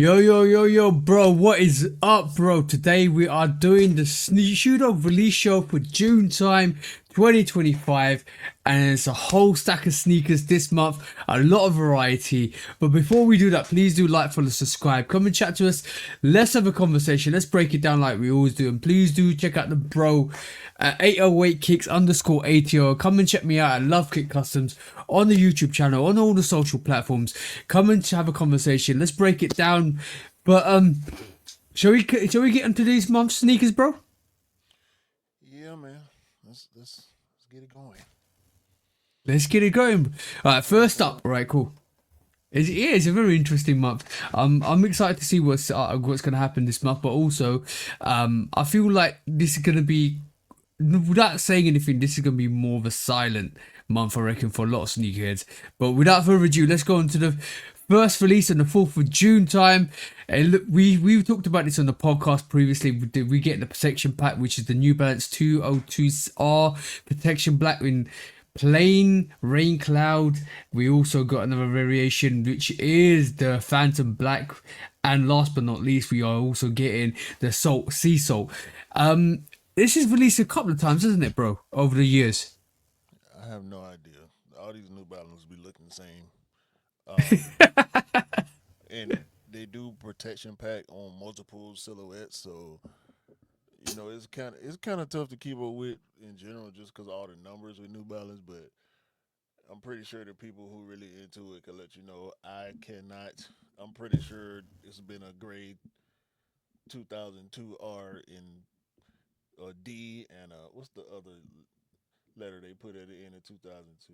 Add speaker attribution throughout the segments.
Speaker 1: Yo, bro, what is up, bro? Today we are doing the Shudo release show for June time 2025, and it's a whole stack of sneakers this month, a lot of variety. But before we do that, please do like, follow, subscribe, come and chat to us. Let's have a conversation. Let's break it down like we always do, and please do check out the bro at 808 kicks underscore ATO. Come and check me out at Love Kick Customs on the YouTube channel, on all the social platforms. Come and have a conversation. Let's break it down. But shall we get into these month's sneakers, bro?
Speaker 2: Yeah, man. Let's get it going.
Speaker 1: Let's get it going. All right, first up. All right, cool. It's a very interesting month. I'm excited to see what's going to happen this month, but also, I feel like this is going to be, without saying anything, this is going to be more of a silent month, I reckon, for a lot of sneakerheads. But without further ado, let's go on to the first release on the 4th of June time. And look, we've talked about this on the podcast previously. We get the protection pack, which is the New Balance 202R protection black in plain rain cloud. We also got another variation, which is the Phantom Black, and last but not least, we are also getting the Sea Salt. This is released a couple of times, isn't it, bro, over the years?
Speaker 2: I have no idea. All these New Balances be looking the same. And they do protection pack on multiple silhouettes, so it's kind of tough to keep up with in general, just because all the numbers with New Balance. But I'm pretty sure the people who really into it can let you know. I cannot. I'm pretty sure it's been a grade 2002 R in a D and what's the other letter they put at the end of 2002?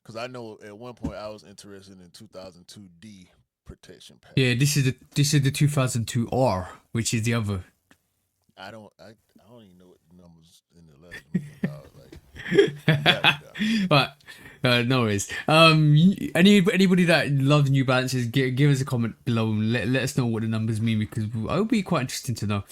Speaker 2: Because I know at one point I was interested in 2002D protection pack.
Speaker 1: Yeah, this is the 2002R, which is the other.
Speaker 2: I don't even know what the numbers in the letters mean. Dog. Like, got me.
Speaker 1: But no worries. Anybody that loves New Balances, give us a comment below and let us know what the numbers mean, because it would be quite interesting to know.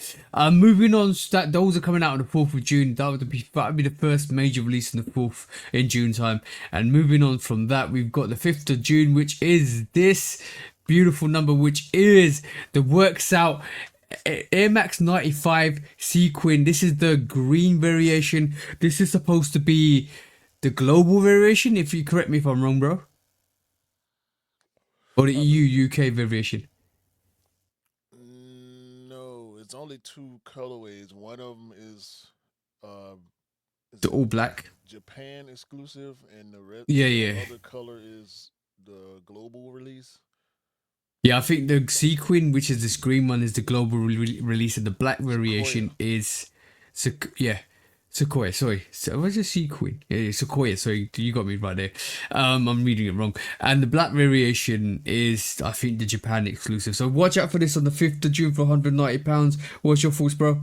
Speaker 1: Moving on, that those are coming out on the 4th of June. That would be the first major release in the 4th in June time. And moving on from that, we've got the 5th of June, which is this beautiful number, which is the Works Out Air Max 95 Sequin. This is the green variation. This is supposed to be the global variation, if you correct me if I'm wrong, bro. Or the EU UK variation.
Speaker 2: No, it's only two colorways. One of them uh, is
Speaker 1: The
Speaker 2: it
Speaker 1: all black.
Speaker 2: Japan exclusive, and
Speaker 1: Yeah,
Speaker 2: the
Speaker 1: yeah.
Speaker 2: other color is the global release.
Speaker 1: Yeah, I think the Sequin, which is this green one, is the global release, and the black
Speaker 2: Sequoia.
Speaker 1: variation is, yeah, Sequoia. Sorry, what's a Sequin? Yeah, Sequoia. Sorry, you got me right there. I'm reading it wrong. And the black variation is, I think, the Japan exclusive. So watch out for this on the 5th of June for £190. What's your thoughts, bro?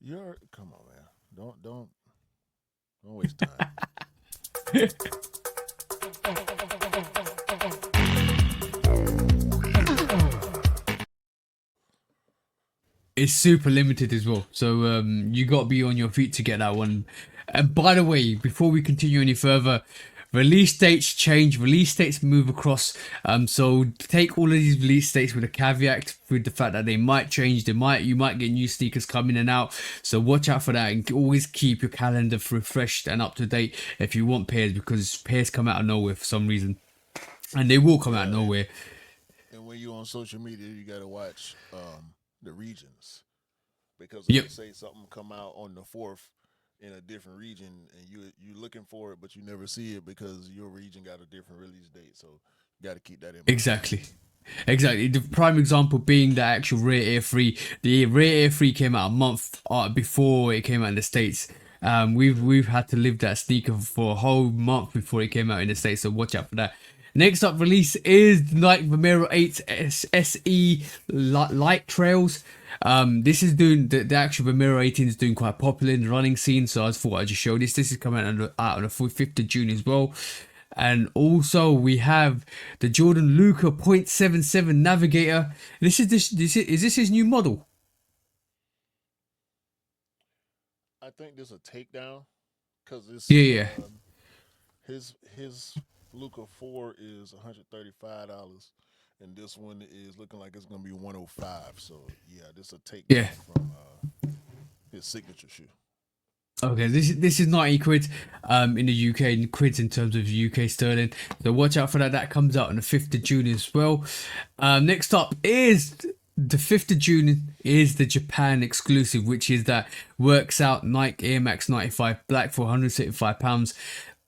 Speaker 2: You're come on, man. Don't waste time.
Speaker 1: It's super limited as well, so you got to be on your feet to get that one. And by the way, before we continue any further, release dates change, release dates move across. So take all of these release dates with a caveat, with the fact that they might change. You might get new sneakers coming in and out. So watch out for that, and always keep your calendar refreshed and up to date if you want pairs, because pairs come out of nowhere for some reason, and they will come out
Speaker 2: Yeah,
Speaker 1: of
Speaker 2: and
Speaker 1: nowhere.
Speaker 2: and when you're on social media, you gotta watch the regions, because if
Speaker 1: Yep.
Speaker 2: they say something come out on the fourth in a different region, and you looking for it but you never see it because your region got a different release date, so you got to keep that in mind.
Speaker 1: Exactly. Exactly. The prime example being the actual Rare Air 3. The Rare Air 3 came out a month before it came out in the States. We've had to live that sneaker for a whole month before it came out in the States, so watch out for that. Next up release is the Nike Vomero 8 SE Light Trails. This is doing the actual Vomero 18 is doing quite popular in the running scene, so I thought I'd just show this. This is coming out on the 5th of June as well. And also we have the Jordan Luca .77 Navigator. Is this his new model?
Speaker 2: I think there's a takedown because it's
Speaker 1: Yeah, yeah.
Speaker 2: his Luca 4 is $135, and this one is looking like it's gonna be 105. So yeah, this is a
Speaker 1: Yeah.
Speaker 2: takedown from his signature shoe.
Speaker 1: Okay, this is 90 quid in the UK, in quids in terms of UK sterling. So watch out for that. That comes out on the 5th of June as well. Next up is the 5th of June is the Japan exclusive, which is that works out Nike Air Max 95 Black for £175.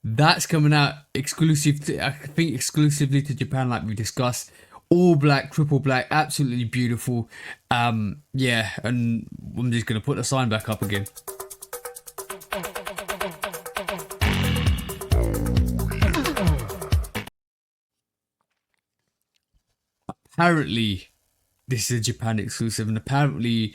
Speaker 1: That's coming out exclusive to, I think exclusively to Japan, like we discussed. All black, triple black, absolutely beautiful. Yeah, and I'm just gonna put the sign back up again. Apparently this is a Japan exclusive, and apparently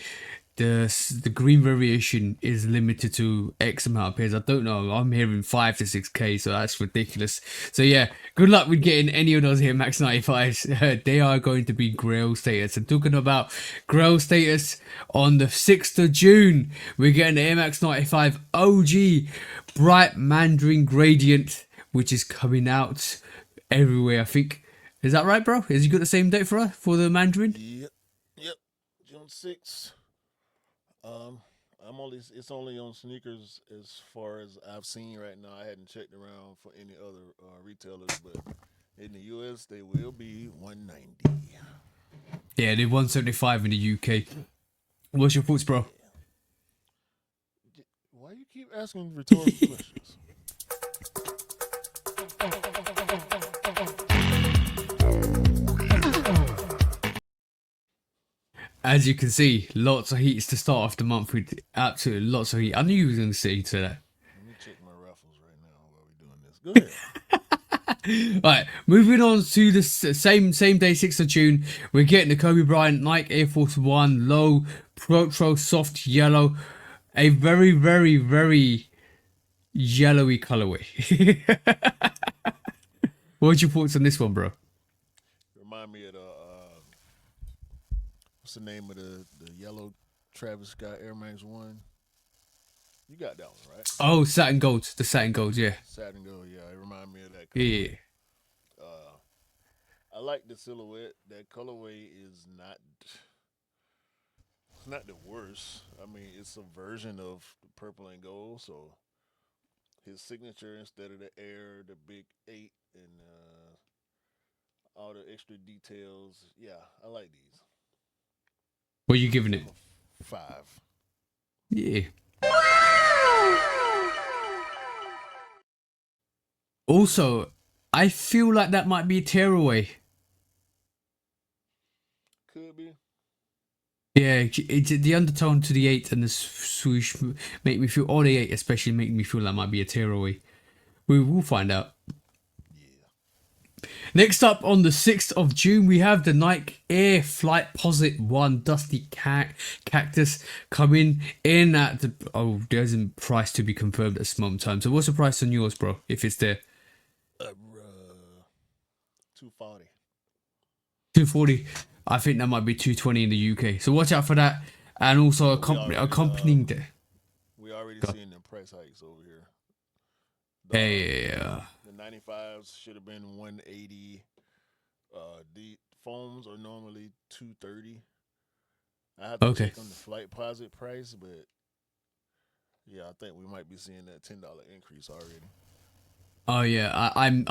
Speaker 1: the green variation is limited to X amount of pairs. I don't know, I'm hearing 5 to 6k, so that's ridiculous. So yeah, good luck with getting any of those Air Max 95s. They are going to be grail status. And talking about grail status, on the 6th of June we're getting the Air Max 95 OG bright mandarin gradient, which is coming out everywhere, I think. Is that right, bro? Has you got the same date for us for the Mandarin?
Speaker 2: Yep, June 6th. It's only on sneakers as far as I've seen right now. I hadn't checked around for any other retailers, but in the US they will be 190.
Speaker 1: Yeah, they're 175 in the UK. What's your thoughts, bro?
Speaker 2: Why you keep asking rhetorical questions?
Speaker 1: As you can see, lots of heats to start off the month with. Absolutely lots of heat. I knew you was going to say to that.
Speaker 2: Let me check my raffles right now while we're doing this. Go ahead.
Speaker 1: Right, moving on to the same day, 6th of June. We're getting the Kobe Bryant Nike Air Force One Low Protro Soft Yellow. A very, very, very yellowy colorway. What's your thoughts on this one, bro?
Speaker 2: Remind me of the what's the name of the yellow Travis Scott Air Max One? You got that one, right?
Speaker 1: Oh, satin gold. The satin gold, yeah.
Speaker 2: Satin gold, yeah. It remind me of that.
Speaker 1: Yeah.
Speaker 2: I like the silhouette. That colorway is not. It's not the worst. I mean, it's a version of the purple and gold. So his signature, instead of the air, the big 8, and all the extra details. Yeah, I like these.
Speaker 1: What are you giving it?
Speaker 2: 5.
Speaker 1: Yeah. Also, I feel like that might be a tearaway.
Speaker 2: Could be.
Speaker 1: Yeah, it's the undertone to the 8 and the swoosh make me feel, or the 8 especially make me feel that might be a tearaway. We will find out.
Speaker 2: Yeah.
Speaker 1: Next up, on the 6th of June, we have the Nike Air Flight Posit 1 Dusty Cactus coming in at the, oh, there's a price to be confirmed at this moment in time. So what's the price on yours, bro, if it's there?
Speaker 2: 240.
Speaker 1: 240. I think that might be 220 in the UK. So watch out for that. And also accompanying the...
Speaker 2: We already seeing the price hikes over here.
Speaker 1: Yeah.
Speaker 2: The 95s should have been 180. The foams are normally 230. I have to check on the Flight Posit price, but yeah, I think we might be seeing that $10 increase already.
Speaker 1: Oh yeah, I'm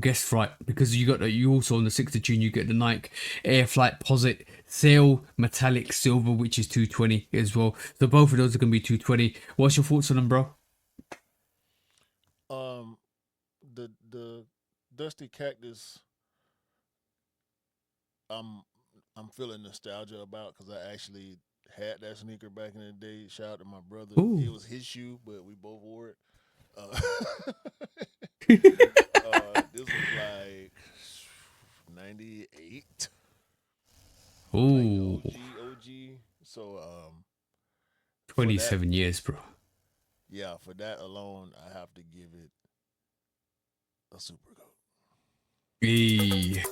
Speaker 1: guessed right, because you also on the 6th of June you get the Nike Air Flight Posit Sail Metallic Silver, which is 220 as well. So both of those are gonna be 220. What's your thoughts on them, bro?
Speaker 2: The Dusty Cactus, I'm feeling nostalgia about, because I actually had that sneaker back in the day. Shout out to my brother.
Speaker 1: Ooh.
Speaker 2: It was his shoe, but we both wore it. This was like 98.
Speaker 1: Ooh.
Speaker 2: Like OG. So
Speaker 1: 27 years, bro.
Speaker 2: Yeah, for that alone, I have to give it a super goat.
Speaker 1: Hey.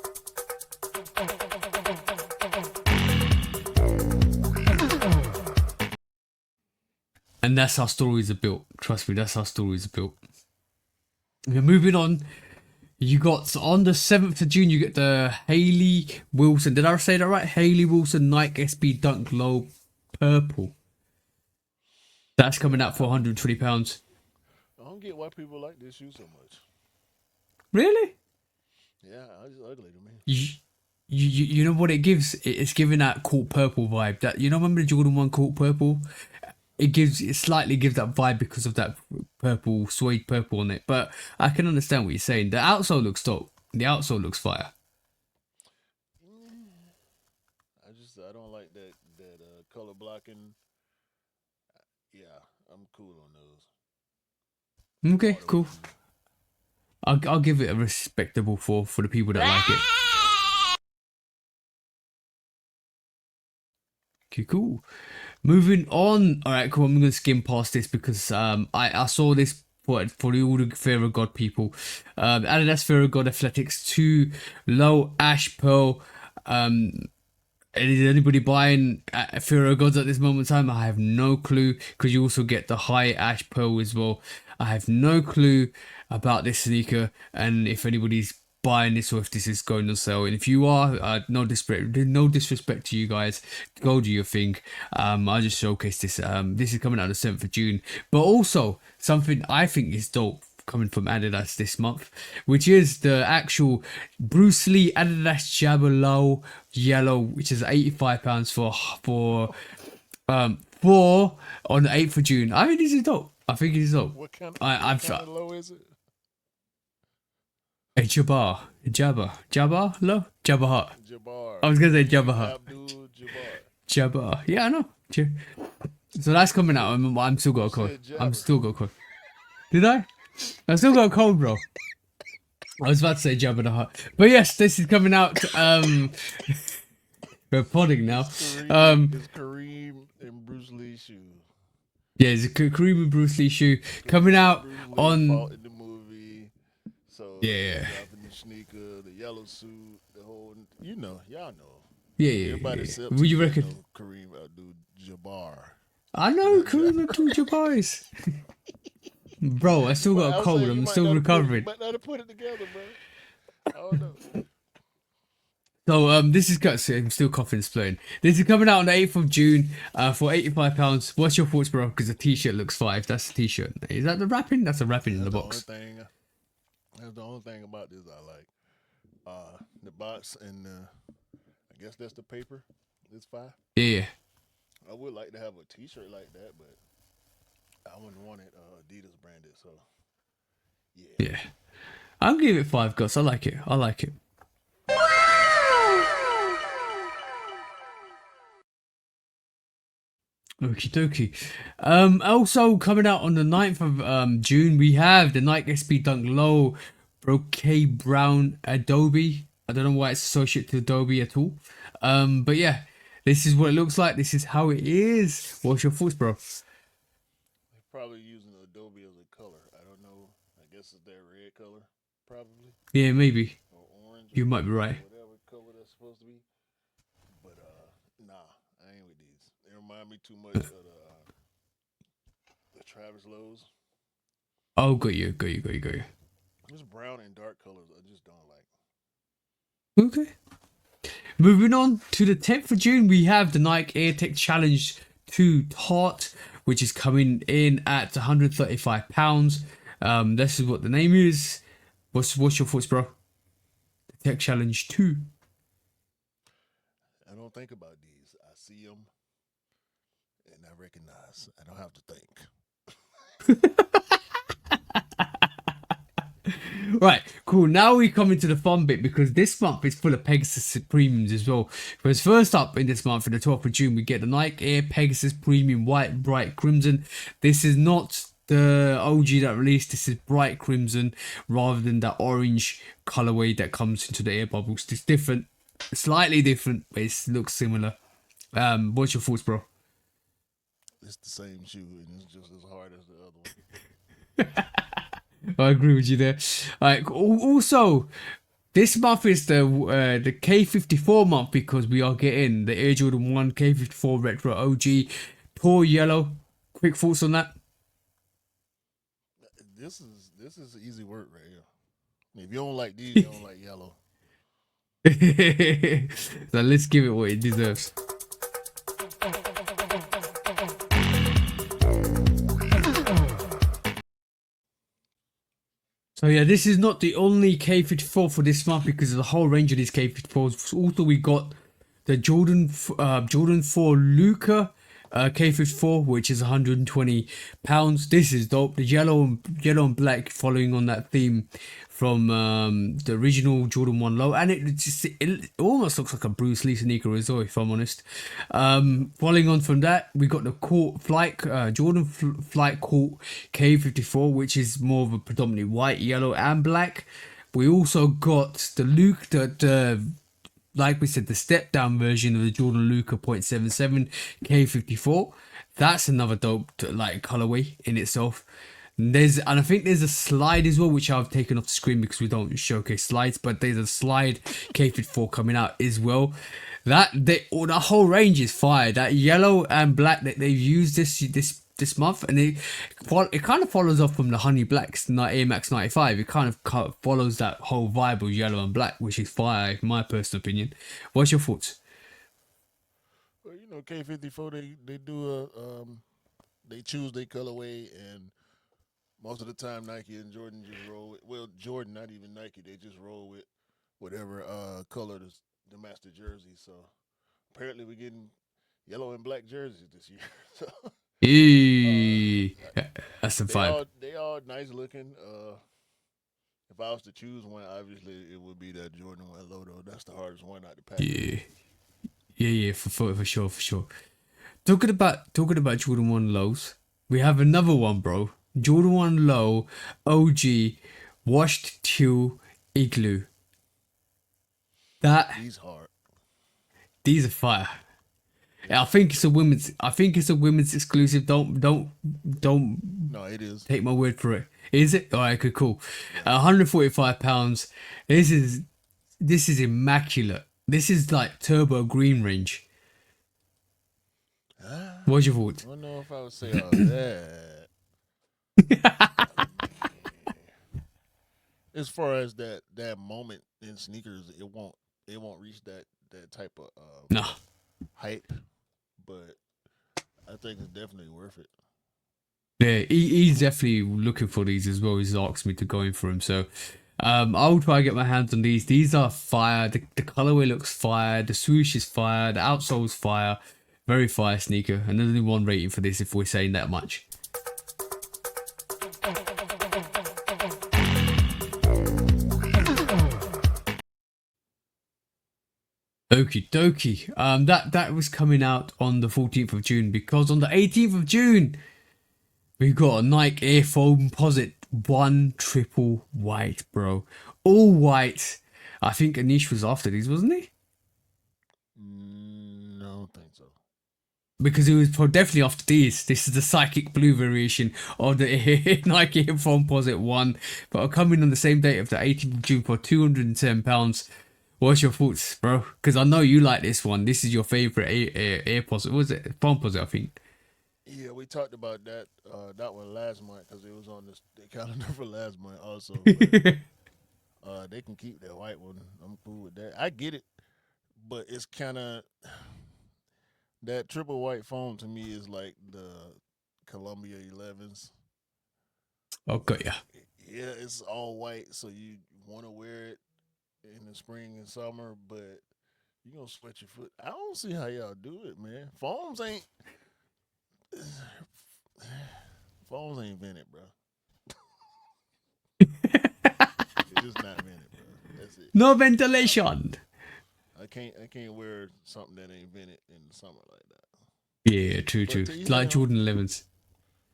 Speaker 1: And that's how stories are built. Trust me, that's how stories are built. Okay, moving on. You got on the 7th of June, you get the Haley Wilson. Did I say that right? Haley Wilson Nike SB Dunk Low Purple. That's coming out for £120.
Speaker 2: I don't get why people like this shoe so much.
Speaker 1: Really?
Speaker 2: Yeah, it's ugly to me.
Speaker 1: You know what it gives? It's giving that Court Purple vibe. That, you know, remember the Jordan 1 Court Purple? It slightly gives that vibe because of that purple, suede purple on it. But I can understand what you're saying. The outsole looks dope. The outsole looks fire.
Speaker 2: I don't like that color blocking. Yeah, I'm cool on those.
Speaker 1: Okay, cool. I'll give it a respectable 4 for the people that like it. Okay, cool. Moving on. All right, cool. I'm gonna skim past this because I saw this for all the Fear of God people. Adidas Fear of God Athletics 2 low ash pearl. Is anybody buying Fear of Gods at this moment in time? I have no clue, because you also get the high ash pearl as well. I have no clue about this sneaker, and if anybody's buying this or if this is going on sale. And if you are, no disrespect to you guys, go do your thing. I just showcase this. This is coming out the 7th of June, but also something I think is dope coming from Adidas this month, which is the actual Bruce Lee Adidas Jabber Low Yellow, which is £85 for on the 8th of June. I think this is dope. I think it is dope.
Speaker 2: What kind of low is it?
Speaker 1: A Jabbar low? Jabbar.
Speaker 2: Jabbar.
Speaker 1: I was gonna say Jabbar.
Speaker 2: Abdul Jabbar.
Speaker 1: Jabbar. Yeah, I know. So that's coming out. I'm still got a cold. I'm still got a cold. Did I? I still got a cold, bro. I was about to say Jabba the Hutt. But yes, this is coming out. We're podding now.
Speaker 2: It's Kareem and Bruce Lee shoe.
Speaker 1: Yeah, it's a Kareem and Bruce Lee shoe coming out on.
Speaker 2: In the movie, so
Speaker 1: Yeah.
Speaker 2: the sneaker, the yellow suit, the whole. Y'all know.
Speaker 1: Yeah.
Speaker 2: Everybody
Speaker 1: What you reckon?
Speaker 2: know Kareem Abdul-Jabbar.
Speaker 1: I know Kareem Abdul-Jabbar is. Bro, I still got a cold. I'm still recovering.
Speaker 2: But not to put it together, bro. I don't know.
Speaker 1: So this is guts. I'm still coughing, splitting. This is coming out on the 8th of June for £85. What's your thoughts, bro? Because the t-shirt looks $5. That's the t-shirt. Is that the wrapping? That's the wrapping in the box.
Speaker 2: That's the only thing about this I like. The box and I guess that's the paper. It's $5.
Speaker 1: Yeah.
Speaker 2: I would like to have a t-shirt like that, but I wouldn't want it Adidas branded. So
Speaker 1: yeah. I'll give it 5 guts. I like it. Okie dokie. Also coming out on the 9th of June, we have the Nike SB Dunk Low Brocade Brown Adobe. I don't know why it's associated to Adobe at all. But yeah, this is what it looks like. This is how it is. What's your thoughts, bro?
Speaker 2: They're probably using Adobe as a color. I don't know. I guess it's their red color, probably.
Speaker 1: Yeah, maybe.
Speaker 2: Or orange.
Speaker 1: You might be right.
Speaker 2: Whatever color that's supposed to be. But nah, I ain't with these. They remind me too much of the Travis Lowe's.
Speaker 1: Oh, got you.
Speaker 2: This brown and dark colors I just don't like.
Speaker 1: Okay. Moving on to the 10th of June, we have the Nike Air Tech Challenge 2 Tart, which is coming in at £135. This is what the name is. What's your thoughts, bro? The Tech Challenge 2.
Speaker 2: I don't think about these. I see them and I recognize. I don't have to think.
Speaker 1: Right, cool. Now we come into the fun bit, because this month is full of Pegasus premiums as well. Because first up in this month, for the 12th of June, we get the Nike Air Pegasus Premium White Bright Crimson. This is not the OG that released. This is bright crimson rather than that orange colorway that comes into the air bubbles. It's different, slightly different, but it looks similar. What's your thoughts, bro?
Speaker 2: It's the same shoe and it's just as hard as the other one.
Speaker 1: I agree with you there. Also, this month is the K54 month, because we are getting the Air Jordan 1 K54 Retro OG Tour Yellow. Quick thoughts on that?
Speaker 2: This is easy work right here. If you don't like these, you don't like yellow.
Speaker 1: So let's give it what it deserves. So yeah, this is not the only K54 for this month because of the whole range of these K54s. Also, we got the Jordan 4 Luca K54, which is 120 pounds. This is dope. The yellow and black, following on that theme from the original Jordan 1 Low, and it almost looks like a Bruce Lee sneaker as well, if I'm honest. Following on from that, we got the Jordan Flight Court K54, which is more of a predominantly white, yellow, and black. We also got the like we said, the step down version of the Jordan Luca .77 K54. That's another dope colorway in itself. And I think there's a slide as well, which I've taken off the screen because we don't showcase slides, but there's a slide K54 coming out as well. The whole range is fire. That yellow and black that they've used this month, and it kind of follows off from the Honey Blacks Air Max 95. It kind of follows that whole vibe of yellow and black, which is fire in my personal opinion. What's your thoughts?
Speaker 2: Well, K54 they do they choose their colorway, and most of the time Nike and Jordan just roll with, well, Jordan, not even Nike, they just roll with whatever color the master jersey. So apparently we're getting yellow and black jerseys this year. So
Speaker 1: That's the vibe.
Speaker 2: they all nice looking. If I was to choose one, obviously it would be that Jordan 1 Low though. That's the hardest one out the pack.
Speaker 1: Yeah, for sure. Talking about Jordan 1 Lows, we have another one, bro. Jordan 1 Low OG washed teal igloo.
Speaker 2: He's hard.
Speaker 1: These are fire. I think it's a women's exclusive. Don't
Speaker 2: No, it is.
Speaker 1: take my word for it. Is it? All right, good, cool. 145 pounds. This is immaculate. This is like turbo green range. What's your thoughts?
Speaker 2: I don't know if I would say all that. As far as that moment in sneakers, it won't reach that type of
Speaker 1: No.
Speaker 2: hype, but I think it's definitely worth it.
Speaker 1: Yeah, he's definitely looking for these as well. He's asked me to go in for him, so I'll try to get my hands on these. These are fire. The colorway looks fire. The swoosh is fire. The outsole is fire. Very fire sneaker. And there's only one rating for this if we're saying that much. Okie dokie. That was coming out on the 14th of June, because on the 18th of June we got a Nike Air Foamposite 1 triple white, bro. All white. I think Anish was after these, wasn't he?
Speaker 2: No, I don't think so.
Speaker 1: Because it was definitely after these. This is the Psychic Blue variation of the Nike Air Foamposite 1, but are coming on the same date of the 18th of June for £210. What's your thoughts, bro? Because I know you like this one. This is your favorite AirPods. What was it? Foamposite, I think.
Speaker 2: Yeah, we talked about that one last month because it was on the calendar for last month also. But, they can keep that white one. I'm cool with that. I get it, but it's kind of that triple white foam to me is like the Columbia 11s.
Speaker 1: Okay, yeah.
Speaker 2: Yeah, it's all white, so you want to wear it in the spring and summer, but you gonna sweat your foot. I don't see how y'all do it, man. Foams ain't invented, bro. It's just not invented, bro. That's it.
Speaker 1: No ventilation.
Speaker 2: I can't wear something that ain't invented in the summer like that.
Speaker 1: Yeah, true. Like Jordan 11s.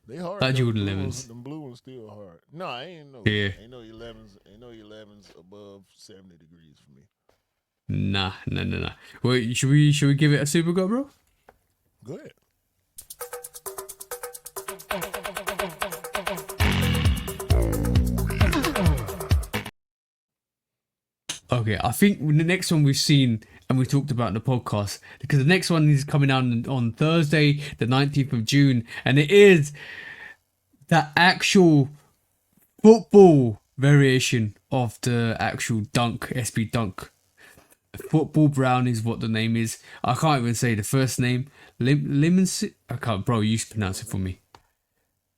Speaker 2: They hard.
Speaker 1: Like Jordan
Speaker 2: blue
Speaker 1: 11s.
Speaker 2: Ones, them blue ones still hard. No, I ain't no.
Speaker 1: Yeah.
Speaker 2: Ain't no 11s. Ain't no 11s above 70 degrees for me.
Speaker 1: Nah. Wait, should we give it a super go, bro?
Speaker 2: Go ahead.
Speaker 1: Okay, I think the next one we've seen and we talked about in the podcast, because the next one is coming out on Thursday, the 19th of June, and it is the actual football variation of the actual Dunk SB Dunk. Football Brown is what the name is. I can't even say the first name. Limousine. I can't, bro. You pronounce it for me.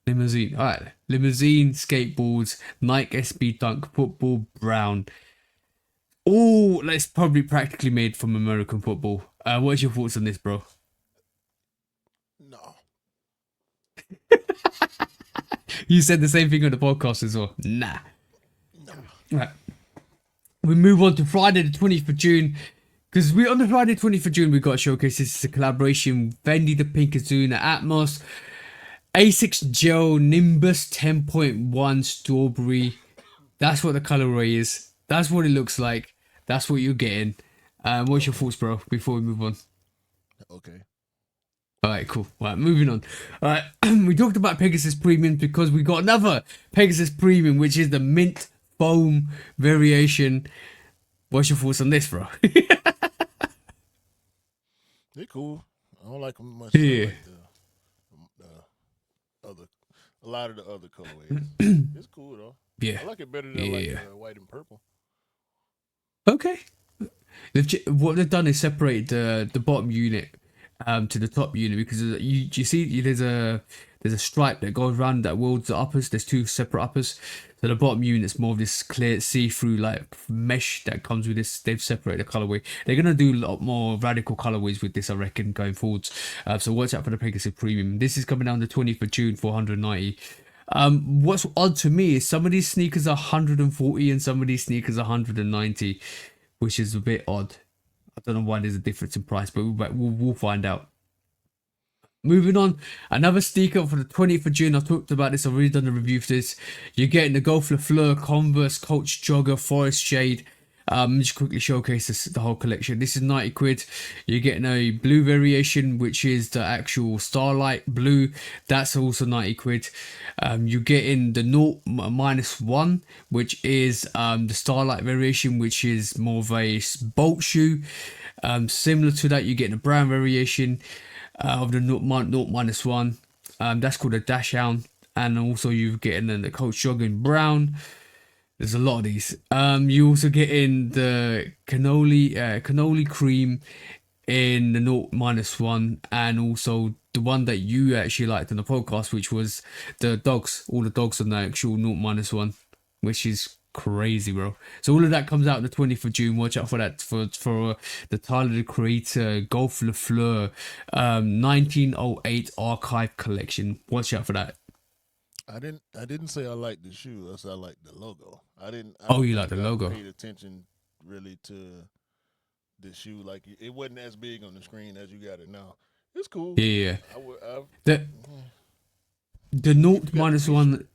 Speaker 1: Limousine. All right. Limousine skateboards. Nike SB Dunk Football Brown. All that's probably practically made from American football. What's your thoughts on this, bro?
Speaker 2: No.
Speaker 1: You said the same thing on the podcast as well. Nah.
Speaker 2: No.
Speaker 1: Right. We move on to Friday the 20th of June. Because we on the Friday 20th of June, we got a showcase. This is a collaboration. Fendi the Pinkazuna Atmos. Asics Gel Nimbus 10.1 Strawberry. That's what the colorway is. That's what it looks like. That's what you're getting. What's your thoughts, bro, before we move on?
Speaker 2: Okay.
Speaker 1: Alright, cool. Alright, moving on. Alright, we talked about Pegasus Premium because we got another Pegasus Premium, which is the mint foam variation. What's your thoughts on this, bro?
Speaker 2: They're cool. I don't like them much.
Speaker 1: Yeah.
Speaker 2: Like the other, a lot of the other colorways. It's cool though.
Speaker 1: Yeah.
Speaker 2: I like it better than like white and purple.
Speaker 1: Okay. What they've done is separate the bottom unit to the top unit, because you see there's a stripe that goes around that wields the uppers. There's two separate uppers. So the bottom unit's more of this clear see-through like mesh that comes with this. They've separated the colorway. They're gonna do a lot more radical colorways with this, I reckon, going forwards. So watch out for the Pegasus Premium. This is coming down the 20th of June for 190. What's odd to me is some of these sneakers are 140 and some of these sneakers are 190, which is a bit odd. I don't know why there's a difference in price, but we'll find out. Moving on, another sneaker for the 20th of June. I talked about this, I've already done a review for this. You're getting the Golf Le Fleur Converse Coach Jogger Forest Shade. Just quickly showcase the whole collection. This is 90 quid. You're getting a blue variation, which is the actual Starlight blue. That's also 90 quid. You're getting the 0-1, which is the Starlight variation, which is more of a bolt shoe. Similar to that, you're getting a brown variation of the 0-1. That's called a Dash Hound. And also you're getting the Coach Jogging brown. There's a lot of these. You also get in the cannoli cream in the 0-1, and also the one that you actually liked on the podcast, which was the dogs. All the dogs on the actual 0-1, which is crazy, bro. So all of that comes out on the 20th of June. Watch out for that for the Tyler the Creator Golf Le Fleur 1908 archive collection. Watch out for that.
Speaker 2: I didn't say I liked the shoe. I said I liked the logo. I didn't.
Speaker 1: Oh, you like the logo?
Speaker 2: Paid attention really to the shoe. Like it wasn't as big on the screen as you got it now. It's cool.
Speaker 1: Yeah.
Speaker 2: The
Speaker 1: 0-1.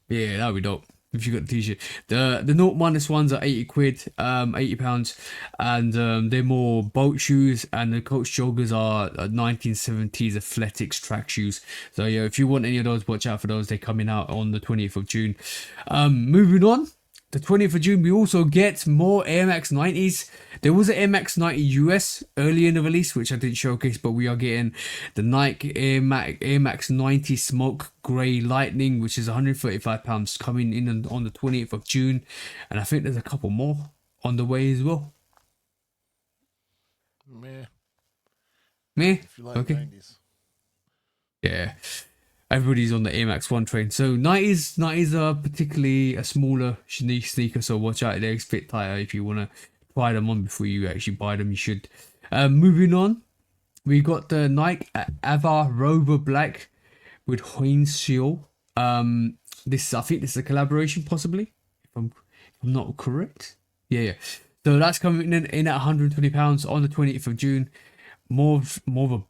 Speaker 1: Yeah, that'd be dope. If you got the t-shirt, the 0-1s are 80 quid, £80, and they're more boat shoes, and the Coach Joggers are 1970s athletics track shoes. So yeah, if you want any of those, watch out for those. They're coming out on the 20th of June. Moving on, the 20th of June, we also get more Air Max 90s. There was an Air Max 90 US early in the release, which I didn't showcase, but we are getting the Nike Air Max 90 Smoke Grey Lightning, which is £135, coming in on the 20th of June. And I think there's a couple more on the way as well.
Speaker 2: Man.
Speaker 1: If
Speaker 2: you like
Speaker 1: okay.
Speaker 2: 90s.
Speaker 1: Yeah. Everybody's on the Air Max 1 train. So 90s are particularly a smaller sneaker, so watch out. They're a bit tighter. If you want to try them on before you actually buy them, you should. Moving on, we got the Nike Ava Rover Black with Hoinshield. I think this is a collaboration, possibly, if I'm not correct. Yeah. So that's coming in at £120 on the 20th of June. More of a,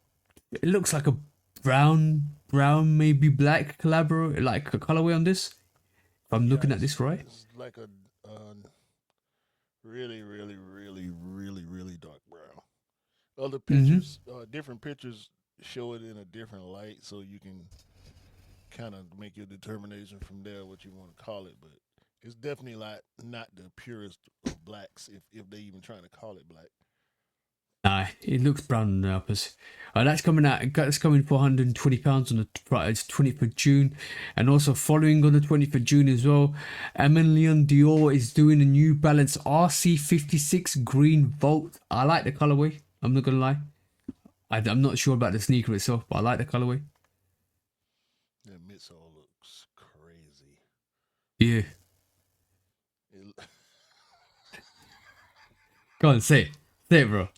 Speaker 1: it looks like a brown maybe black collaborate, like a colorway on this, if I'm looking at this right.
Speaker 2: It's like a really dark brown. Other pictures, different pictures show it in a different light, so you can kind of make your determination from there what you want to call it. But it's definitely like not the purest of blacks, if they even trying to call it black.
Speaker 1: Nah, it looks brown on the uppers. That's coming out. That's coming for £120 on the 20th of June, and also following on the 20th of June as well. Emilion Dior is doing a New Balance RC56 Green Volt. I like the colorway. I'm not gonna lie. I'm not sure about the sneaker itself, but I like the colorway.
Speaker 2: That midsole looks crazy.
Speaker 1: Yeah,
Speaker 2: It,
Speaker 1: go on, say it, bro.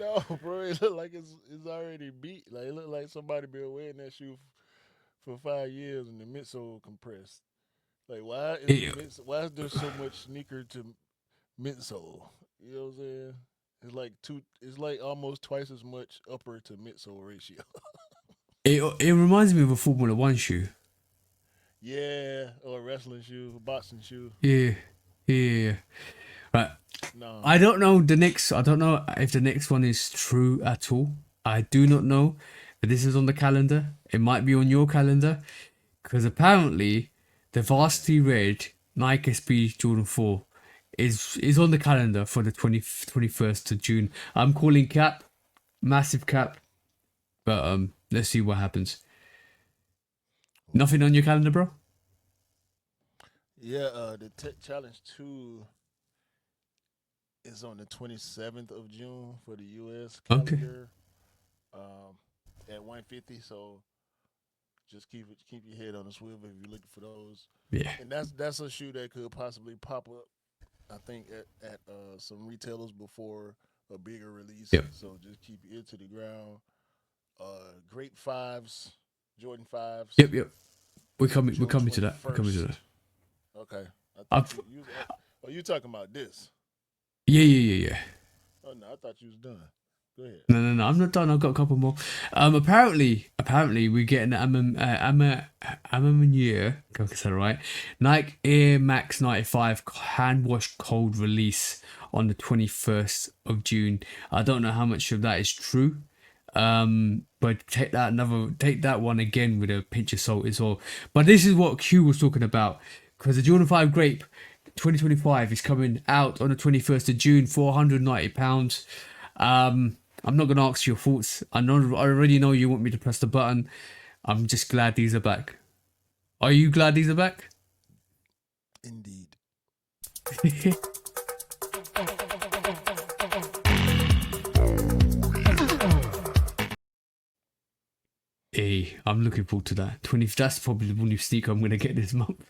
Speaker 2: no, bro, it look like it's already beat. Like it look like somebody been wearing that shoe for 5 years and the midsole compressed. Like
Speaker 1: It,
Speaker 2: why is there so much sneaker to midsole? You know what I'm saying? It's like almost twice as much upper to midsole ratio.
Speaker 1: it reminds me of a Formula One shoe.
Speaker 2: Yeah, or a wrestling shoe, a boxing shoe.
Speaker 1: Yeah, yeah. Right.
Speaker 2: No.
Speaker 1: I don't know the next. I don't know if the next one is true at all. I do not know, but this is on the calendar. It might be on your calendar because apparently the Varsity Red Nike SB Jordan 4 is on the calendar for the 21st of June. I'm calling cap, massive cap, but let's see what happens. Nothing on your calendar, bro?
Speaker 2: Yeah, the Tech Challenge 2 is on the 27th of June for the US
Speaker 1: Okay.
Speaker 2: calendar. At 150, so just keep your head on the swivel if you're looking for those.
Speaker 1: Yeah.
Speaker 2: And that's a shoe that could possibly pop up, I think, at some retailers before a bigger release.
Speaker 1: Yep.
Speaker 2: So just keep your ear to the ground. Great fives, Jordan fives.
Speaker 1: Yep. Yep. We're coming. We're
Speaker 2: June
Speaker 1: coming to that. We're coming to
Speaker 2: 21st.
Speaker 1: that.
Speaker 2: Okay. I
Speaker 1: I've,
Speaker 2: thought you talking about this?
Speaker 1: yeah.
Speaker 2: Oh no, I thought you was done. Go ahead.
Speaker 1: No. I'm not done. I've got a couple more. Apparently, we're getting year. I said it right. Nike Air Max 95 hand wash cold release on the 21st of June. I don't know how much of that is true. But take that one again with a pinch of salt as well. But this is what Q was talking about because the Jordan 5 Grape 2025 is coming out on the 21st of June, £490. I'm not gonna ask your thoughts. I already know you want me to press the button. I'm just glad these are back. Are you glad these are back?
Speaker 2: Indeed.
Speaker 1: Hey, I'm looking forward to that. 20. That's probably the new sneaker I'm gonna get this month.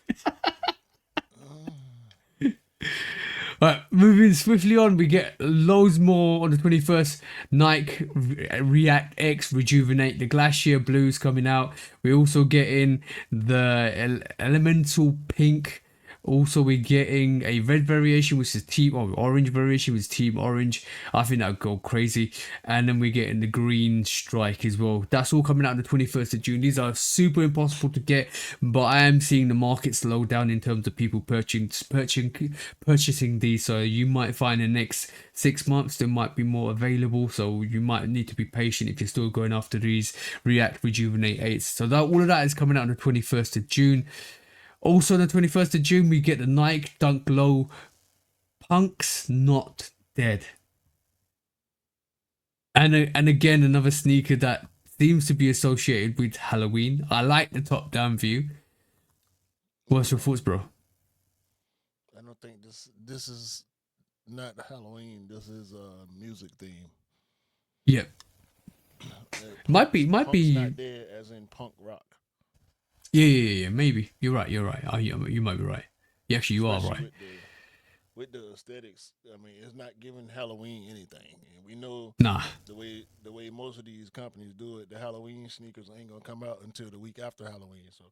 Speaker 1: Right, moving swiftly on, we get loads more on the 21st. Nike React X Rejuvenate, the Glacier Blues coming out. We're also getting the Elemental Pink. Also, we're getting a red variation, which is orange variation, which is Team Orange. I think that would go crazy. And then we're getting the green strike as well. That's all coming out on the 21st of June. These are super impossible to get, but I am seeing the market slow down in terms of people purchasing these. So you might find in the next 6 months there might be more available. So you might need to be patient if you're still going after these React Rejuvenate 8s. So all of that is coming out on the 21st of June. Also, on the 21st of June, we get the Nike Dunk Low Punks Not Dead. And again, another sneaker that seems to be associated with Halloween. I like the top-down view. What's your thoughts, bro?
Speaker 2: I don't think this is not Halloween. This is a music theme.
Speaker 1: Yep. Might be.
Speaker 2: Punk's not dead, as in punk rock.
Speaker 1: Yeah. Maybe you're right. Oh, you might be right. Yeah, actually, you
Speaker 2: Especially
Speaker 1: are right.
Speaker 2: With the aesthetics, I mean, it's not giving Halloween anything. And we know
Speaker 1: Nah.
Speaker 2: the way most of these companies do it. The Halloween sneakers ain't gonna come out until the week after Halloween. So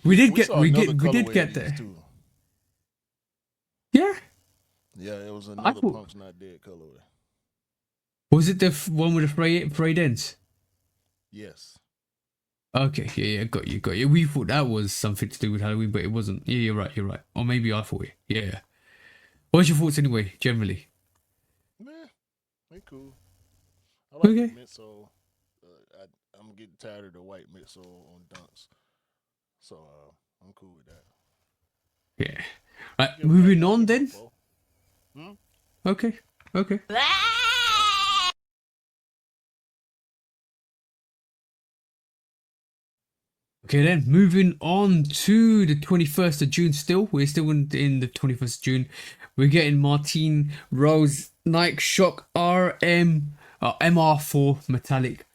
Speaker 1: we did get there.
Speaker 2: Too.
Speaker 1: Yeah.
Speaker 2: Yeah, it was another Punk's Not Dead colorway.
Speaker 1: Was it the one with the frayed ends?
Speaker 2: Yes.
Speaker 1: Okay, yeah, got you. We thought that was something to do with Halloween, but it wasn't. Yeah, you're right. Or maybe I thought it. Yeah. What's your thoughts anyway, generally?
Speaker 2: Man, they cool. I like
Speaker 1: Okay.
Speaker 2: the midsole. I'm getting tired of the white midsole on dunks, so I'm cool with that.
Speaker 1: Yeah. Right,
Speaker 2: Give 'em
Speaker 1: moving
Speaker 2: I'll
Speaker 1: on
Speaker 2: give 'em
Speaker 1: then.
Speaker 2: both. Hmm?
Speaker 1: Okay, okay. Okay, then moving on to the 21st of June. Still, we're still in the 21st of June. We're getting Martine Rose Nike Shock MR4 metallic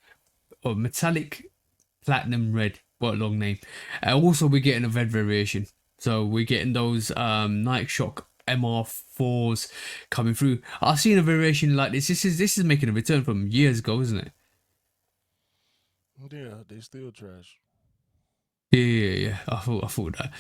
Speaker 1: platinum red. What a long name. Also, we're getting a red variation. So we're getting those Nike Shock MR4s coming through. I've seen a variation like this. This is making a return from years ago, isn't it?
Speaker 2: Yeah, they still trash.
Speaker 1: Yeah. I thought that.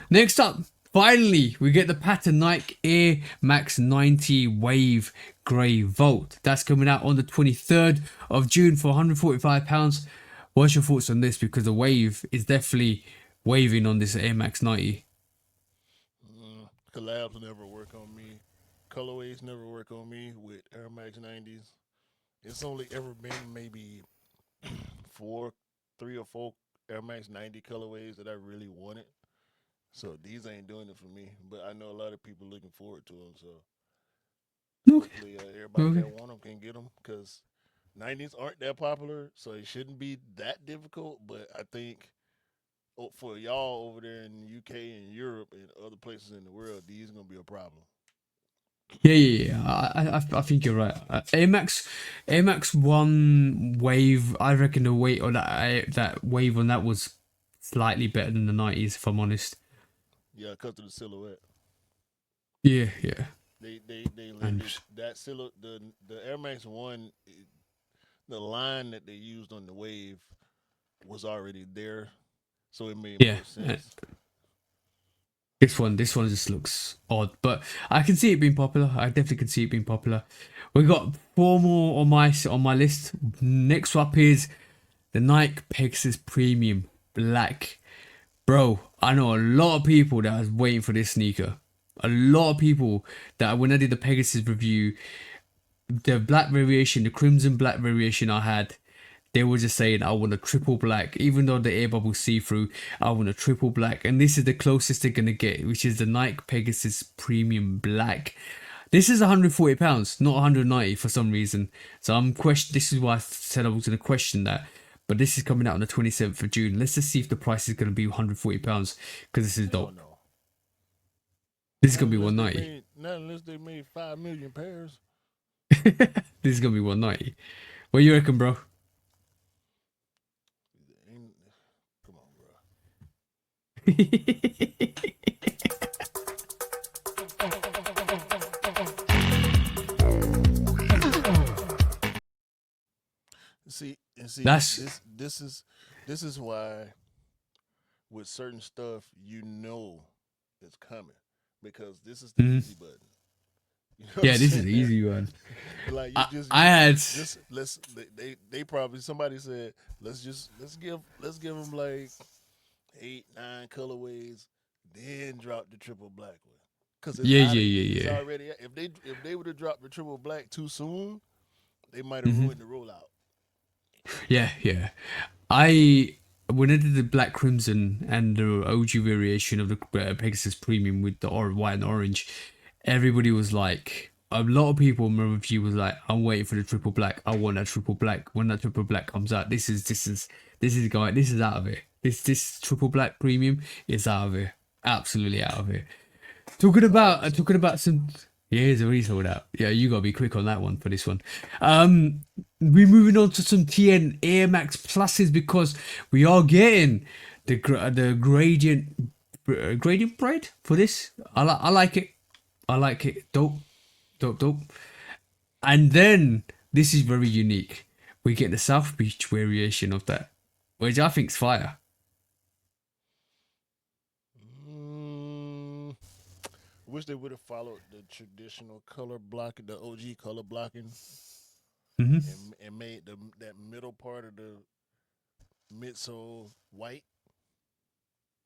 Speaker 1: Next up, finally, we get the pattern Nike Air Max 90 Wave Grey Volt. That's coming out on the 23rd of June for £145. What's your thoughts on this? Because the wave is definitely waving on this Air Max 90.
Speaker 2: Collabs never work on me. Colorways never work on me with Air Max 90s. It's only ever been maybe four, 3 or 4 Air Max 90 colorways that I really wanted. So these ain't doing it for me. But I know a lot of people looking forward to them. So
Speaker 1: Okay.
Speaker 2: hopefully everybody
Speaker 1: Okay.
Speaker 2: that want them can get them because 90s aren't that popular. So it shouldn't be that difficult. But I think for y'all over there in the UK and Europe and other places in the world, these are gonna be a problem.
Speaker 1: Yeah. I think you're right. Air Max One Wave. I reckon the weight on that wave on that was slightly better than the 90s. If I'm honest.
Speaker 2: Yeah, because of the silhouette.
Speaker 1: Yeah.
Speaker 2: They
Speaker 1: And
Speaker 2: literally that silhouette the Air Max One, the line that they used on the wave was already there, so it made
Speaker 1: yeah.
Speaker 2: more sense.
Speaker 1: This one just looks odd, but I can see it being popular. I definitely can see it being popular. We got 4 more on my list. Next up is the Nike Pegasus Premium Black. Bro, I know a lot of people that was waiting for this sneaker. A lot of people that when I did the Pegasus review, the black variation, the crimson black variation I had, they were just saying I want a triple black, even though the air bubble see through. I want a triple black, and this is the closest they're gonna get, which is the Nike Pegasus Premium Black. This is £140, not 190 for some reason. So I'm question. This is why I said I was gonna question that. But this is coming out on the 27th of June. Let's just see if the price is gonna be £140 because this is
Speaker 2: Hell
Speaker 1: dope.
Speaker 2: no.
Speaker 1: This is gonna be 190.
Speaker 2: Not unless they made 5 million pairs.
Speaker 1: This is gonna be 190. What do you reckon, bro?
Speaker 2: Ain't, come on, bro. See,
Speaker 1: That's
Speaker 2: this is why with certain stuff you know it's coming because this is the
Speaker 1: Mhm.
Speaker 2: easy button. You know what
Speaker 1: Yeah,
Speaker 2: I'm
Speaker 1: this is
Speaker 2: saying?
Speaker 1: the easy one.
Speaker 2: Like
Speaker 1: I had
Speaker 2: just let's they probably somebody said let's give them like 8 9 colorways, then drop the triple black one because it's
Speaker 1: yeah
Speaker 2: out
Speaker 1: yeah
Speaker 2: of
Speaker 1: yeah
Speaker 2: it's
Speaker 1: yeah.
Speaker 2: already if they would have dropped the triple black too soon, they might have
Speaker 1: hmm
Speaker 2: ruined the rollout.
Speaker 1: Yeah. I when I did the black crimson and the OG variation of the Pegasus Premium with the white and orange, everybody was like, a lot of people in my review was like, I'm waiting for the triple black. I want that triple black. When that triple black comes out, this is out of it. This triple black premium is out of it. Absolutely out of it. Talking about some. Yeah, it's already sold out. Yeah, you gotta be quick on that one for this one. We're moving on to some TN Air Max Pluses because we are getting the gradient braid for this. I like it. I like it. Dope. And then this is very unique. We get the South Beach variation of that, which I think's fire.
Speaker 2: Mm, wish they would have followed the traditional color blocking, the OG color blocking,
Speaker 1: hmm
Speaker 2: and made that middle part of the midsole white,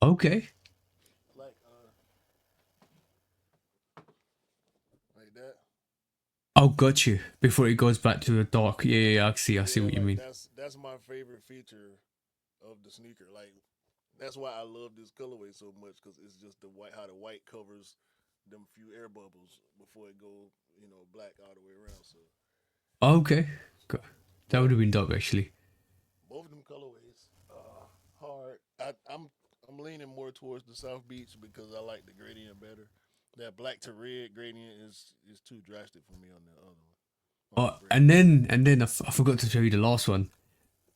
Speaker 1: Okay.
Speaker 2: like like that.
Speaker 1: Oh, got you. Before it goes back to the dark. Yeah, I see
Speaker 2: Yeah,
Speaker 1: what you
Speaker 2: like
Speaker 1: mean.
Speaker 2: that's my favorite feature of the sneaker. Like That's why I love this colorway so much because it's just the white, how the white covers them few air bubbles before it go, black all the way around. So
Speaker 1: Okay. Go- That would
Speaker 2: yeah,
Speaker 1: have been dope actually.
Speaker 2: both of them colorways, hard. I'm leaning more towards the South Beach because I like the gradient better. That black to red gradient is too drastic for me on the other one, on the
Speaker 1: Oh,
Speaker 2: gray
Speaker 1: and
Speaker 2: one.
Speaker 1: then and then I forgot to show you the last one,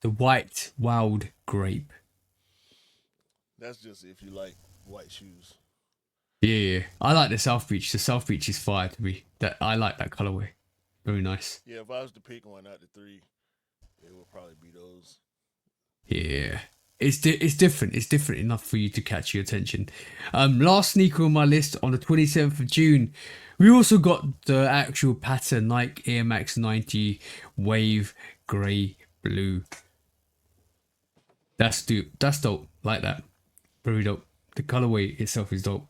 Speaker 1: the white wild grape.
Speaker 2: That's just if you like white shoes.
Speaker 1: Yeah, I like the South Beach. The South Beach is fire to me. That I like that colorway. Very nice.
Speaker 2: Yeah, if I was to pick one out of the three, it would probably be those.
Speaker 1: Yeah. It's different. It's different enough for you to catch your attention. Last sneaker on my list on the 27th of June. We also got the actual pattern Nike Air Max 90 Wave Grey Blue. That's dope. That's dope. Like that. Very dope. The colorway itself is dope.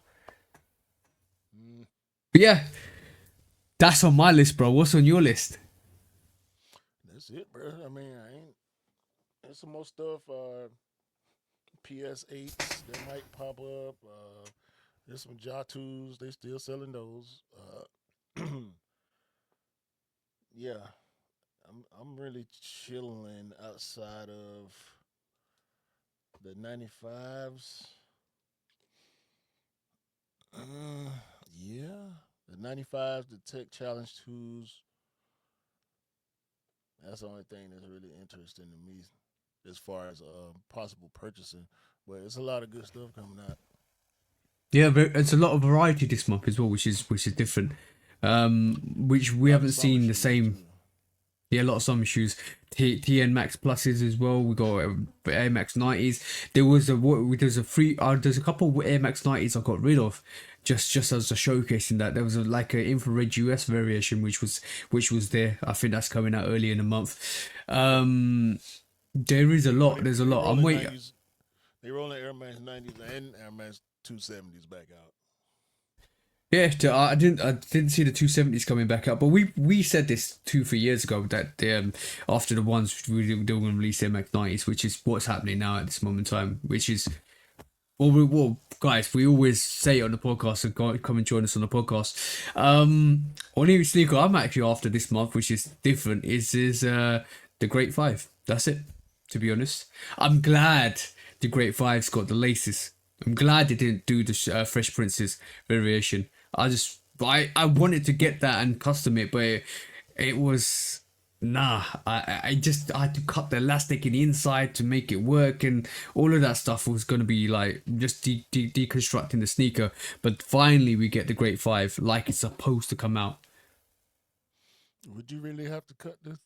Speaker 2: Mm,
Speaker 1: But yeah, that's on my list, bro. What's on your list?
Speaker 2: that's it, bro. I mean, I ain't. There's some more stuff. PS8s that might pop up. There's some Jatus. They still selling those. Yeah, I'm really chilling outside of the 95s. Yeah, the 95s, the Tech Challenge 2s. That's the only thing that's really interesting to me as far as possible purchasing. But it's a lot of good stuff coming out.
Speaker 1: Yeah, but it's a lot of variety this month as well, which is different. Which
Speaker 2: A
Speaker 1: we
Speaker 2: lot of
Speaker 1: haven't
Speaker 2: summer
Speaker 1: seen the
Speaker 2: shoes
Speaker 1: same.
Speaker 2: too.
Speaker 1: Yeah, a lot of summer shoes. TN Max Pluses as well. We got Air Max 90s. There's a free. There's a couple of Air Max 90s I got rid of, just as a showcasing that there was like an infrared US variation which was there. I think that's coming out early in the month. There is a
Speaker 2: Oh,
Speaker 1: lot. There's a
Speaker 2: they
Speaker 1: lot. I'm
Speaker 2: rolling
Speaker 1: waiting.
Speaker 2: 90s. They rolling Air Max 90s and Air Max 270s back out.
Speaker 1: Yeah, I didn't see the 270s coming back up, but we said this 2 3 years ago that after the ones they were going to release their Mac 90s, which is what's happening now at this moment in time. Which is guys, we always say it on the podcast, so come and join us on the podcast. Only sneaker I'm actually after this month, which is different, is the Great Five. That's it. To be honest, I'm glad the Great Five's got the laces. I'm glad they didn't do the Fresh Prince's variation. I wanted to get that and custom it, but it was nah. I had to cut the elastic in the inside to make it work, and all of that stuff was gonna be like just deconstructing the sneaker. But finally, we get the Great Five like it's supposed to come out.
Speaker 2: Would you really have to cut the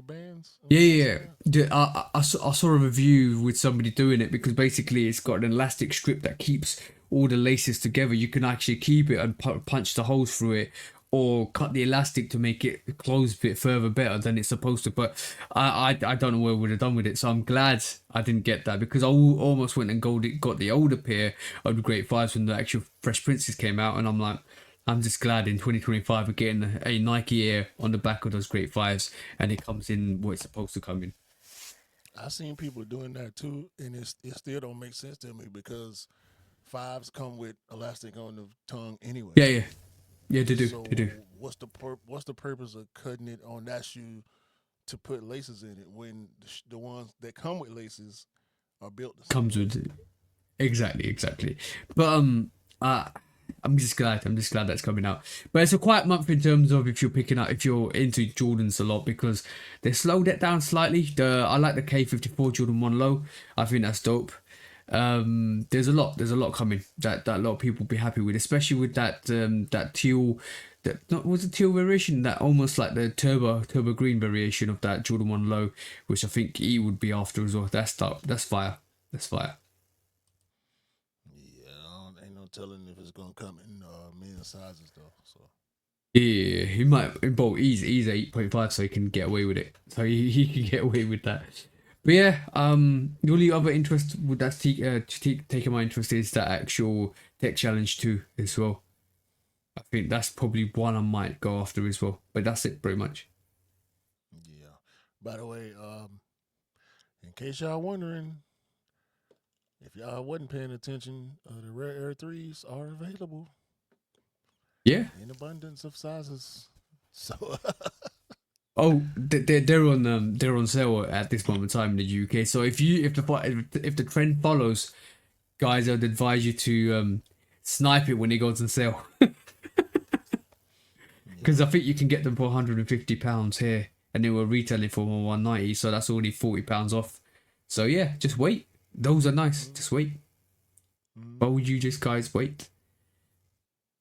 Speaker 2: bands on
Speaker 1: Yeah,
Speaker 2: the
Speaker 1: yeah, yeah.
Speaker 2: inside?
Speaker 1: I saw a review with somebody doing it because basically it's got an elastic strip that keeps all the laces together. You can actually keep it and punch the holes through it, or cut the elastic to make it close a bit further better than it's supposed to. But I don't know what I would have done with it. So I'm glad I didn't get that because almost went and got the older pair of the Great Fives when the actual Fresh Princes came out, and I'm like. I'm just glad in 2025 we're getting a Nike Air on the back of those Great Fives, and it comes in what it's supposed to come in.
Speaker 2: I seen people doing that too, and it still don't make sense to me because fives come with elastic on the tongue anyway.
Speaker 1: Yeah, yeah, yeah. They do, they do.
Speaker 2: So what's the purpose of cutting it on that shoe to put laces in it when the ones that come with laces are built the same
Speaker 1: Comes
Speaker 2: way?
Speaker 1: with it. Exactly. But I'm just glad. I'm just glad that's coming out. But it's a quiet month in terms of if you're into Jordans a lot because they slowed it down slightly. I like the K54 Jordan 1 Low. I think that's dope. There's a lot coming that a lot of people will be happy with, especially with that teal. That not was a teal variation that almost like the turbo green variation of that Jordan 1 Low, which I think E would be after as well. That's dope. That's fire. That's fire.
Speaker 2: Yeah, ain't no telling if it's gonna come in men's sizes though. So
Speaker 1: Yeah, he might. But he's 8.5, so he can get away with it. So he can get away with that. But yeah, the only other interest with that's taking my interest is that actual Tech Challenge 2 as well. I think that's probably one I might go after as well. But that's it, pretty much.
Speaker 2: yeah. By the way, in case y'all wondering, If y'all wasn't paying attention, the Rare Air 3s are available
Speaker 1: Yeah.
Speaker 2: in abundance of sizes. So,
Speaker 1: Oh, they're on sale at this moment in time in the UK. So if the trend follows, guys, I'd advise you to snipe it when it goes on sale. Because I think you can get them for £150 here, and they were retailing for 190, so that's already £40 off. So yeah, just wait. Those are nice. Just wait. Why would you just guys wait?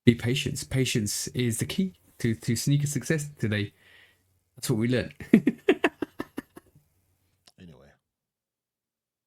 Speaker 1: Be patient. Patience is the key to sneaker success today. That's what we learned.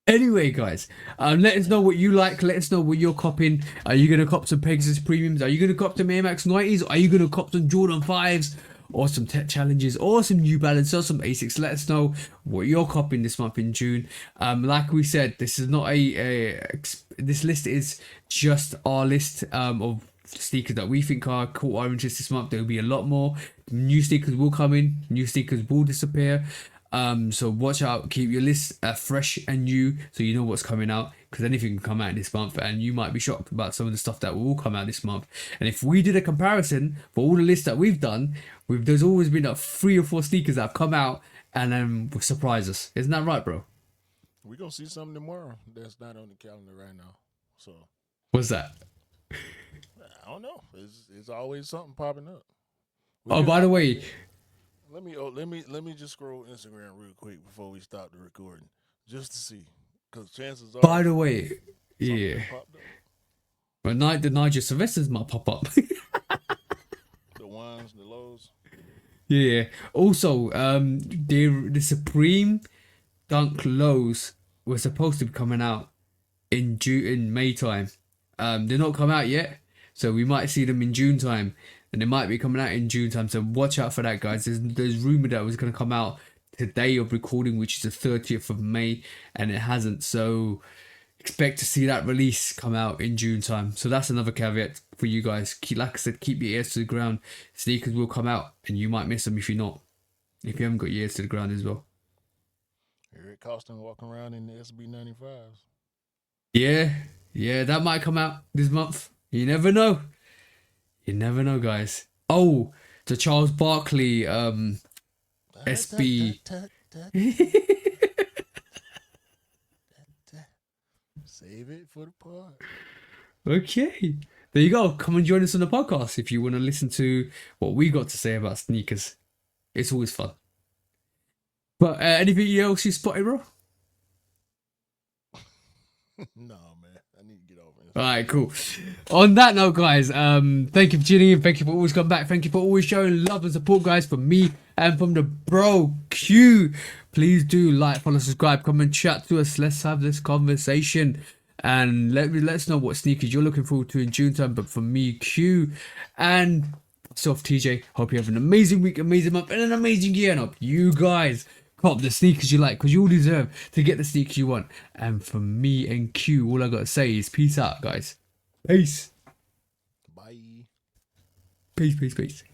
Speaker 1: Anyway, guys, let us know what you like. Let us know what you're copping. Are you gonna cop some Pegasus Premiums? Are you gonna cop some Air Max 90s? Are you gonna cop some Jordan 5s? Or some Tech Challenges? Or some New Balance? Or some Asics? Let us know what you're copping this month in June. Like we said, this is not this list is just our list of sneakers that we think are caught our interest this month. There will be a lot more. New sneakers will come in. New sneakers will disappear. So watch out, keep your list fresh and new so you know what's coming out, because anything can come out this month and you might be shocked about some of the stuff that will come out this month. And if we did a comparison for all the lists that we've done, there's always been 3 or 4 sneakers that have come out and will surprise us. Isn't that right, bro?
Speaker 2: We're going to see something tomorrow that's not on the calendar right now. So
Speaker 1: what's that?
Speaker 2: I don't know. It's always something popping up.
Speaker 1: Oh, by the way,
Speaker 2: let me just scroll Instagram real quick before we stop the recording, just to see, because chances are.
Speaker 1: By the way, yeah, but the Nigel Sylvesters might pop up.
Speaker 2: The ones, the lows.
Speaker 1: Yeah. Also, the Supreme Dunk lows were supposed to be coming out in May time. They're not come out yet, so we might see them in June time. And they might be coming out in June time, so watch out for that, guys. There's rumour that it was going to come out today of recording, which is the 30th of May, and it hasn't. So expect to see that release come out in June time. So that's another caveat for you guys. Like I said, keep your ears to the ground. Sneakers will come out, and you might miss them if you haven't got your ears to the ground as well.
Speaker 2: Eric Costin walking around in the SB95s.
Speaker 1: Yeah, that might come out this month. You never know. You never know, guys. Oh, the Charles Barkley SB.
Speaker 2: Save it for the pod.
Speaker 1: Okay. There you go. Come and join us on the podcast if you want to listen to what we got to say about sneakers. It's always fun. But anything else you spotted, bro?
Speaker 2: No, man. I need to get over it.
Speaker 1: All right, cool. On that note, guys, thank you for tuning in. Thank you for always coming back. Thank you for always showing love and support, guys, from me and from the bro Q. Please do like, follow, subscribe, comment, chat to us. Let's have this conversation. And let us know what sneakers you're looking forward to in June time. But for me, Q, and myself, TJ, hope you have an amazing week, amazing month, and an amazing year. And hope you guys cop the sneakers you like, because you all deserve to get the sneakers you want. And for me and Q, all I got to say is peace out, guys. Peace.
Speaker 2: Bye.
Speaker 1: Peace.